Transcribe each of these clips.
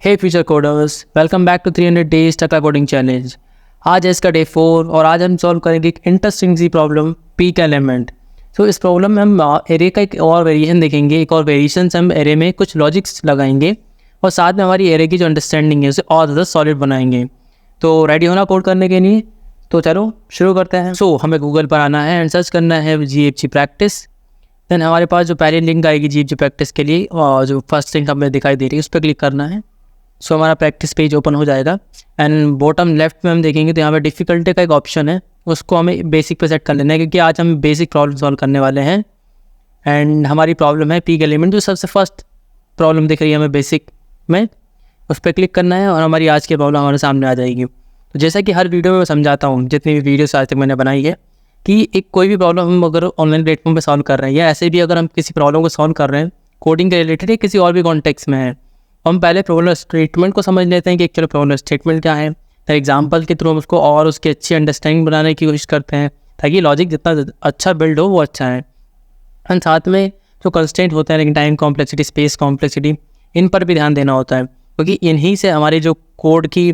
Hey future coders, welcome back to 300 days टका coding challenge. आज है इसका डे 4 और आज हम सॉल्व करेंगे एक इंटरेस्टिंग सी प्रॉब्लम, पीक एलिमेंट। सो इस प्रॉब्लम में हम एरे का एक और वेरिएशन देखेंगे, एक और वेरिएशन से हम एरे में कुछ लॉजिक्स लगाएंगे और साथ में हमारी एरे की जो अंडरस्टैंडिंग है उसे और ज़्यादा सॉलिड बनाएंगे। तो रेडी होना कोड करने के लिए, तो चलो शुरू करते हैं। सो हमें गूगल पर आना है एंड सर्च करना है GHG प्रैक्टिस। देन हमारे पास जो पहली लिंक आएगी GHG प्रैक्टिस के लिए और जो फर्स्ट लिंक हमें दिखाई दे रही है उस पर क्लिक करना है। सो हमारा प्रैक्टिस पेज ओपन हो जाएगा एंड बॉटम लेफ्ट में हम देखेंगे तो यहाँ पे डिफ़िकल्टी का एक ऑप्शन है, उसको हमें बेसिक पे सेट कर लेना है क्योंकि आज हम बेसिक प्रॉब्लम सॉल्व करने वाले हैं। एंड हमारी प्रॉब्लम है पीक एलिमेंट, जो सबसे फर्स्ट प्रॉब्लम दिख रही है हमें बेसिक में, उस पर क्लिक करना है और हमारी आज की प्रॉब्लम हमारे सामने आ जाएगी। तो जैसा कि हर वीडियो में मैं समझाता हूँ, जितनी भी वीडियोस आज तक मैंने बनाई है, कि एक कोई भी प्रॉब्लम हम अगर ऑनलाइन प्लेटफॉर्म पे सॉल्व कर रहे हैं या ऐसे भी अगर हम किसी प्रॉब्लम को सॉल्व कर रहे हैं कोडिंग के रिलेटेड या किसी और भी कॉन्टेक्स्ट में है, हम पहले प्रॉब्लम स्टेटमेंट को समझ लेते हैं कि एक्चुअली प्रॉब्लम स्टेटमेंट क्या है। फिर एग्जांपल के थ्रू हम उसको और उसकी अच्छी अंडरस्टैंडिंग बनाने की कोशिश करते हैं ताकि लॉजिक जितना अच्छा बिल्ड हो वो अच्छा है। एंड साथ में जो कंस्ट्रेंट होते हैं, लेकिन टाइम कॉम्प्लेक्सिटी, स्पेस कॉम्प्लेक्सिटी, इन पर भी ध्यान देना होता है क्योंकि इन्हीं से हमारी जो कोड की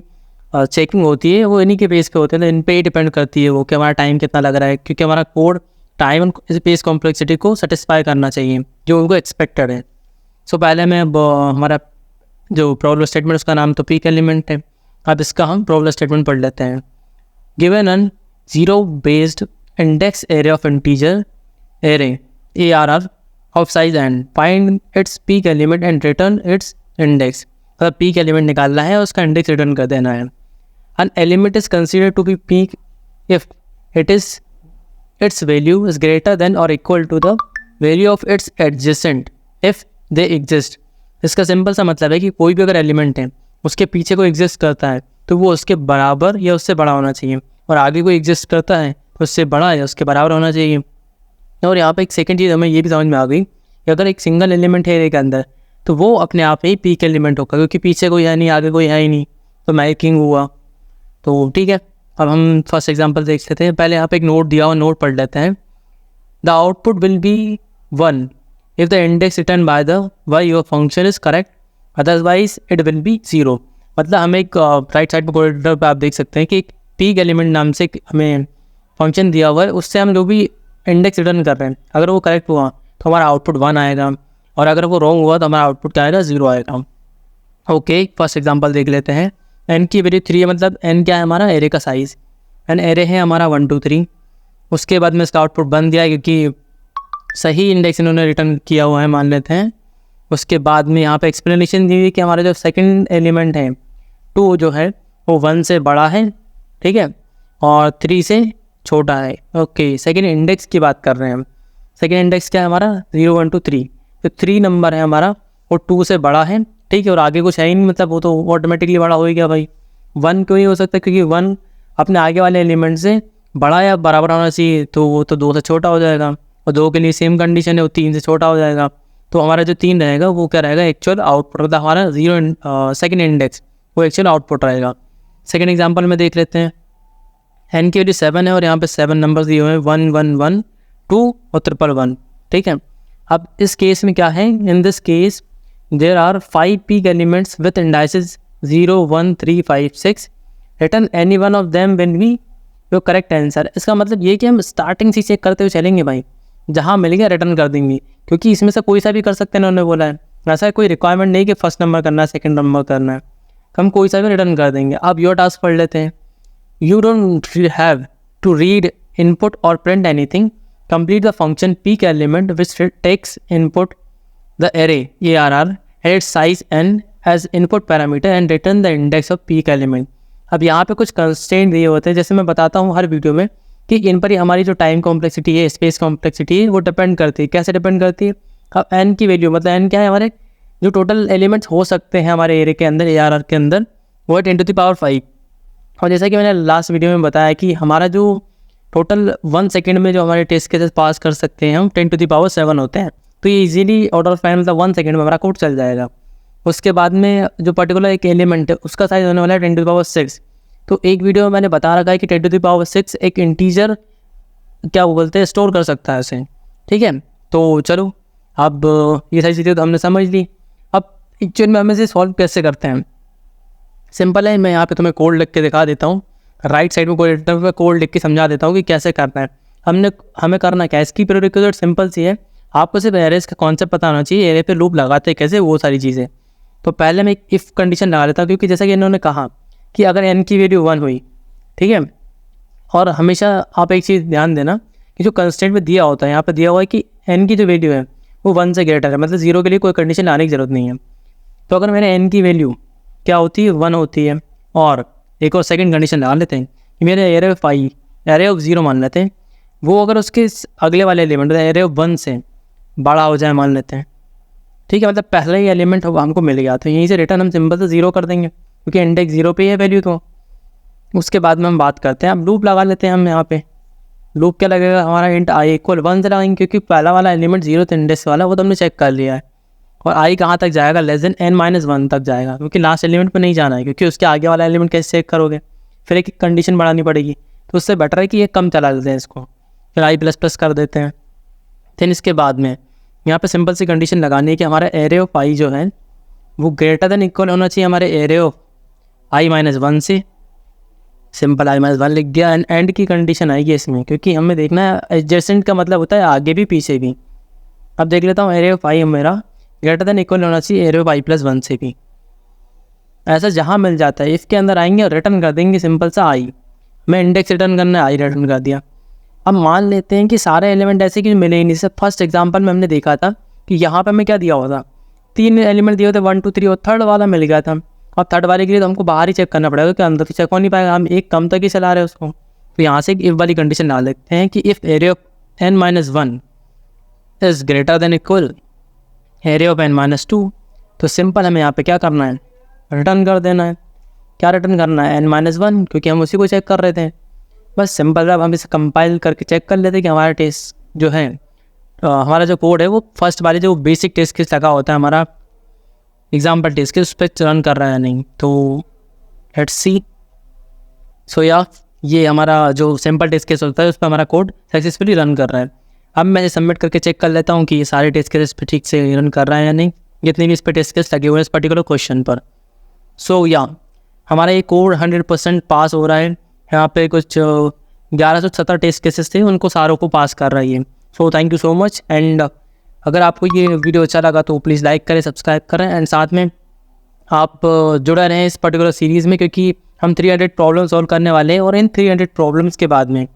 चेकिंग होती है वो इन्हीं के बेस पे होते हैं। तो इन पे ही डिपेंड करती है वो कि हमारा टाइम कितना लग रहा है, क्योंकि हमारा कोड टाइम और स्पेस कॉम्प्लेक्सिटी को सेटिस्फाई करना चाहिए जो उनको एक्सपेक्टेड है। सो पहले मैं हमारा जो प्रॉब्लम स्टेटमेंट उसका नाम तो पीक एलिमेंट है। अब इसका हम प्रॉब्लम स्टेटमेंट पढ़ लेते हैं। Given an zero based index array of integer array ARR of size and find its peak element and return its index. मतलब पीक एलिमेंट निकालना है और उसका इंडेक्स रिटर्न कर देना है। An element is considered to be peak if it is its value is greater than और equal to the value of its adjacent if they exist. इसका सिंपल सा मतलब है कि कोई भी अगर एलिमेंट है उसके पीछे कोई एग्जिस्ट करता है तो वो उसके बराबर या उससे बड़ा होना चाहिए, और आगे कोई एग्जिस्ट करता है तो उससे बड़ा या उसके बराबर होना चाहिए। और यहाँ पे एक सेकंड चीज़ हमें ये भी समझ में आ गई कि अगर एक सिंगल एलिमेंट है एरे के अंदर तो वो अपने आप में ही पीक एलिमेंट होगा, क्योंकि पीछे कोई है नहीं, आगे कोई है ही नहीं, तो मैकिंग हुआ। तो ठीक है, अब हम फर्स्ट एग्जाम्पल देख लेते हैं। पहले यहाँ पे एक नोट दिया हुआ, नोट पढ़ लेते हैं। The output will be 1 if the index returned by the y your function is correct, otherwise it will be 0। मतलब हमें एक राइट साइड कोरिडोर पे आप देख सकते हैं कि एक पीक एलिमेंट नाम से हमें फंक्शन दिया हुआ है, उससे हम जो भी इंडेक्स रिटर्न कर रहे हैं अगर वो करेक्ट हुआ तो हमारा आउटपुट 1 आएगा, और अगर वो रॉन्ग हुआ तो हमारा आउटपुट क्या आएगा, 0 आएगा। ओके, फर्स्ट एग्जाम्पल देख लेते हैं। n की वैल्यू 3 है, मतलब n क्या है हमारा एरे का साइज़, एन एरे है हमारा 1 2 3। उसके बाद में इसका आउटपुट बन दिया क्योंकि सही इंडेक्स इन्होंने रिटर्न किया हुआ है, मान लेते हैं। उसके बाद में यहाँ पे एक्सप्लेनेशन दी हुई कि हमारा जो सेकंड एलिमेंट है 2 जो है वो 1 से बड़ा है, ठीक है, और 3 से छोटा है। ओके, सेकंड इंडेक्स की बात कर रहे हैं हम। सेकंड इंडेक्स क्या है हमारा, 0 1 2 3। तो 3 नंबर है हमारा, वो 2 से बड़ा है, ठीक है, और आगे कुछ है ही नहीं, मतलब वो तो ऑटोमेटिकली बड़ा हो गया भाई। 1 क्यों नहीं हो सकता, क्योंकि 1 अपने आगे वाले एलिमेंट से बड़ा या बराबर होना चाहिए, तो वो तो 2 से छोटा हो जाएगा, और 2 के लिए सेम कंडीशन है, वो 3 से छोटा हो जाएगा। तो हमारा जो 3 रहेगा वो क्या रहेगा, एक्चुअल आउटपुट, मतलब हमारा 0 सेकंड इंडेक्स वो एक्चुअल आउटपुट रहेगा। सेकंड एग्जांपल में देख लेते हैं। n की वैल्यू 7 है और यहाँ पे 7 नंबर दिए हुए हैं, 1 1 1 2 और 1 1 1, ठीक है। अब इस केस में क्या है, in this case there are 5 peak elements with indices 0 1 3 5 6। Return any one of them when we जो करेक्ट आंसर। इसका मतलब ये कि हम स्टार्टिंग से चेक करते हुए चलेंगे भाई, जहाँ मिल गया रिटर्न कर देंगे, क्योंकि इसमें से कोई सा भी कर सकते हैं, उन्होंने बोला है। ऐसा कोई रिक्वायरमेंट नहीं कि फर्स्ट नंबर करना है सेकंड नंबर करना है, हम कोई सा भी रिटर्न कर देंगे। अब योर टास्क पढ़ लेते हैं। You don't have to read input और print anything, complete the function peak element which takes input the array ARR and its size n as input parameter and return the index of peak element. अब यहाँ पे कुछ constraint दिए होते हैं, जैसे मैं बताता हूँ हर वीडियो में, कि इन पर ही हमारी जो टाइम कॉम्प्लेक्सिटी है, स्पेस कॉम्प्लेक्सिटी है, वो डिपेंड करती है। कैसे डिपेंड करती है, अब n की वैल्यू, मतलब n क्या है, हमारे जो टोटल एलिमेंट्स हो सकते हैं हमारे एरे के अंदर, ARR के अंदर, वो है 10⁵। और जैसा कि मैंने लास्ट वीडियो में बताया कि हमारा जो टोटल 1 सेकेंड में जो हमारे टेस्ट केसेस पास कर सकते हैं हम 10⁻7 होते हैं। तो ये इजीली ऑर्डर ऑफ फाइन, मतलब 1 सेकेंड में हमारा कोड चल जाएगा। उसके बाद में जो पर्टिकुलर एक एलिमेंट है उसका साइज होने वाला है 10⁻6। तो एक वीडियो में मैंने बता रखा है कि 10⁻6 एक इंटीजर क्या वो बोलते हैं, स्टोर कर सकता है उसे, ठीक है। तो चलो, अब ये सारी चीज़ें तो हमने समझ ली। अब एक्चुअल में हम इसे सॉल्व कैसे करते हैं, सिंपल है, मैं यहाँ पे तुम्हें कोड लिख के दिखा देता हूँ। राइट साइड में कोड लिख के समझा देता हूँ कि कैसे करना है। हमें करना क्या है, इसकी प्रीरिक्विजिट सिंपल सी है, आपको सिर्फ एरेज का कॉन्सेप्ट पता होना चाहिए, एरे पे लूप लगाते हैं कैसे, वो सारी चीज़ें। तो पहले मैं एक इफ़ कंडीशन लगा लेता हूँ, क्योंकि जैसा कि इन्होंने कहा कि अगर n की वैल्यू 1 हुई, ठीक है, और हमेशा आप एक चीज़ ध्यान देना कि जो कंस्टेंट में दिया होता है, यहाँ पर दिया हुआ है कि n की जो वैल्यू है वो 1 से ग्रेटर है, मतलब 0 के लिए कोई कंडीशन लाने की ज़रूरत नहीं है। तो अगर मेरे n की वैल्यू क्या होती है, 1 होती है, और एक और सेकंड कंडीशन लगा लेते हैं कि मेरे array of I, array of 0 मान लेते हैं, वो अगर उसके अगले वाले एलिमेंट एरे ऑफ 1 से बड़ा हो जाए मान लेते हैं, ठीक है, मतलब पहले ही एलिमेंट हमको मिल गया, तो यहीं से रिटर्न हम सिंपल से 0 कर देंगे, क्योंकि इंडेक्स 0 पे है वैल्यू। तो उसके बाद में हम बात करते हैं, अब लूप लगा लेते हैं हम यहाँ पे। लूप क्या लगेगा हमारा, इंट आई इक्वल 1 से लगाएंगे, क्योंकि पहला वाला एलिमेंट 0 इंडेक्स वाला वो तो हमने चेक कर लिया है। और आई कहाँ तक जाएगा, लेस देन n-1 तक जाएगा, क्योंकि लास्ट एलिमेंट पे नहीं जाना है, क्योंकि उसके आगे वाला एलिमेंट कैसे चेक करोगे, फिर एक कंडीशन बढ़ानी पड़ेगी। तो उससे बेटर है कि ये कम चला देते हैं इसको, फिर i++ कर देते हैं। फिर इसके बाद में यहाँ पे सिंपल सी कंडीशन लगानी है कि हमारा एरे ऑफ आई जो है वो ग्रेटर देन इक्वल होना चाहिए हमारे एरे ऑफ i-1 से। सिंपल i-1 लिख दिया, एंड की कंडीशन आएगी इसमें, क्योंकि हमें देखना है एडजेसेंट का मतलब होता है आगे भी पीछे भी। अब देख लेता हूँ, एरे ऑफ आई मेरा ग्रेटर देन इक्वल होना चाहिए एरे ऑफ i+1 से भी। ऐसा जहाँ मिल जाता है इसके अंदर आएंगे और रिटर्न कर देंगे सिंपल सा आई। मैं इंडेक्स रिटर्न करना है, आई रिटर्न कर दिया। अब मान लेते हैं कि सारे एलिमेंट ऐसे कि मिले ही नहीं। जैसे फर्स्ट एग्जांपल में हमने देखा था कि यहाँ पे हमें क्या दिया हुआ था, 3 एलिमेंट दिए होते 1 2 3, और थर्ड वाला मिल गया था। अब थर्ड वाले के लिए तो हमको बाहर ही चेक करना पड़ेगा, क्योंकि अंदर तो चेक हो नहीं पाएगा, हम एक कम तक ही चला रहे हैं उसको। तो यहाँ से एक इफ वाली कंडीशन डाल देते हैं कि if array of n-1 is greater than equal array of n-2, तो सिंपल हमें यहाँ पे क्या करना है, रिटर्न कर देना है। क्या रिटर्न करना है, n-1, क्योंकि हम उसी को चेक कर रहे थे। बस सिंपल, अब हम इसे कंपाइल करके चेक कर लेते हैं कि हमारा टेस्ट जो है, हमारा जो कोड है वो फर्स्ट वाले जो बेसिक टेस्ट केस लगा होता है हमारा एग्जाम्पल टेस्ट केस, उस पर रन कर रहा है नहीं। तो लेट्स सी। सो या ये हमारा जो सिंपल टेस्ट केस होता है उस पर हमारा कोड सक्सेसफुली रन कर रहा है। अब मैं सबमिट करके चेक कर लेता हूँ कि ये सारे टेस्ट केस पे ठीक से रन कर रहा है या नहीं, जितने भी इस पर टेस्ट केस लगे हुए हैं इस पर्टिकुलर क्वेश्चन पर। सो या हमारा ये कोड 100% पास हो रहा है। यहाँ पे कुछ 1170 टेस्ट केसेस थे, उनको सारों को पास कर रही है। So thank you so much. And अगर आपको ये वीडियो अच्छा लगा तो प्लीज़ लाइक करें, सब्सक्राइब करें, एंड साथ में आप जुड़े रहें इस पर्टिकुलर सीरीज़ में, क्योंकि हम 300 प्रॉब्लम सॉल्व करने वाले हैं। और इन 300 प्रॉब्लम्स के बाद में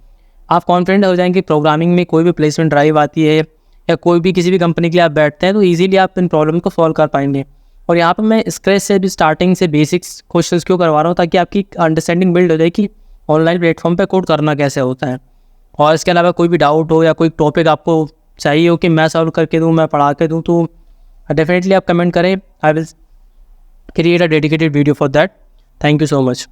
आप कॉन्फिडेंट हो जाएंगे प्रोग्रामिंग में कोई भी प्लेसमेंट ड्राइव आती है या कोई भी किसी भी कंपनी के लिए आप बैठते हैं तो ईजिली आप इन प्रॉब्लम को सॉल्व कर पाएंगे। और यहाँ पर मैं स्क्रैच से भी स्टार्टिंग से बेसिक्स क्वेश्चंस क्यों करवा रहा हूँ, ताकि आपकी अंडरस्टैंडिंग बिल्ड हो जाए कि ऑनलाइन प्लेटफॉर्म पे कोड करना कैसे होता है। और इसके अलावा कोई भी डाउट हो या कोई टॉपिक आपको चाहिए हो कि मैं सॉल्व करके दूँ, मैं पढ़ा के दूँ, तो डेफिनेटली आप कमेंट करें। I will create a dedicated video for that. Thank you so much.